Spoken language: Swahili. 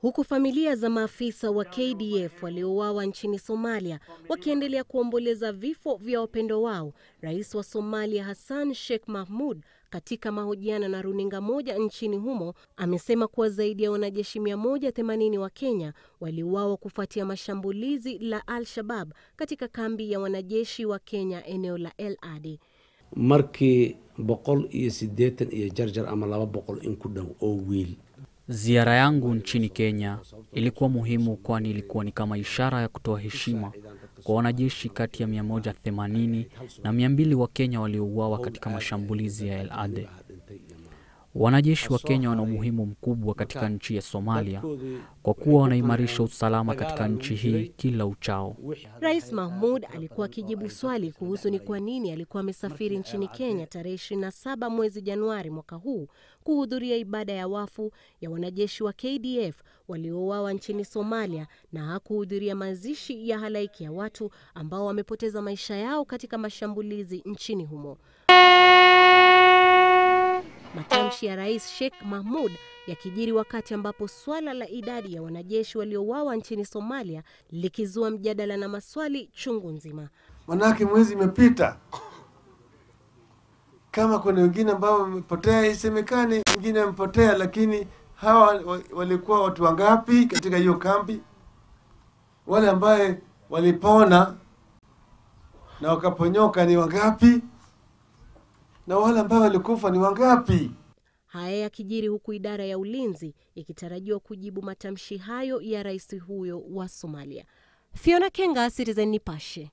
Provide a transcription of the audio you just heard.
Huku familia za maafisa wa KDF waliouawa nchini Somalia wakiendelea kuomboleza vifo vya wapendo wao, Rais wa Somalia Hassan Sheikh Mahmud katika mahojiano na runinga moja nchini humo amesema kuwa zaidi ya wanajeshi 180 wa Kenya waliuawa kufuatia mashambulizi la Al-Shabaab katika kambi ya wanajeshi wa Kenya eneo la El Ade. Markii 180 iyo jarjar ama 200 in ku dhow oo wiil. Ziara yangu nchini Kenya ilikuwa muhimu kwani ilikuwa ni kama ishara ya kutoa heshima kwa wanajeshi kati ya 180 na 200 wa Kenya waliouawa katika mashambulizi ya El Ade. Wanajeshi wa Kenya wana umuhimu mkubwa katika nchi ya Somalia kwa kuwa wanaimarisha usalama katika nchi hii kila uchao. Rais Mahmud alikuwa akijibu swali kuhusu ni kwa nini alikuwa amesafiri nchini Kenya tarehe 27 mwezi Januari mwaka huu kuhudhuria ibada ya wafu ya wanajeshi wa KDF waliouawa nchini Somalia na hakuhudhuria mazishi ya halaiki ya watu ambao wamepoteza maisha yao katika mashambulizi nchini humo. Matamshi ya Rais Sheikh Mahmud yakijiri wakati ambapo swala la idadi ya wanajeshi waliouawa nchini Somalia likizua mjadala na maswali chungu nzima. Manake mwezi imepita. Kama kuna wengine ambao wamepotea isemekane, wengine wamepotea, lakini hawa walikuwa watu wangapi katika hiyo kambi? Wale ambao walipona na wakaponyoka ni wangapi? Na wale ambao walikufa ni wangapi? Haya yakijiri huku idara ya ulinzi ikitarajiwa kujibu matamshi hayo ya rais huyo wa Somalia. Fiona Kenga, Citizen Nipashe.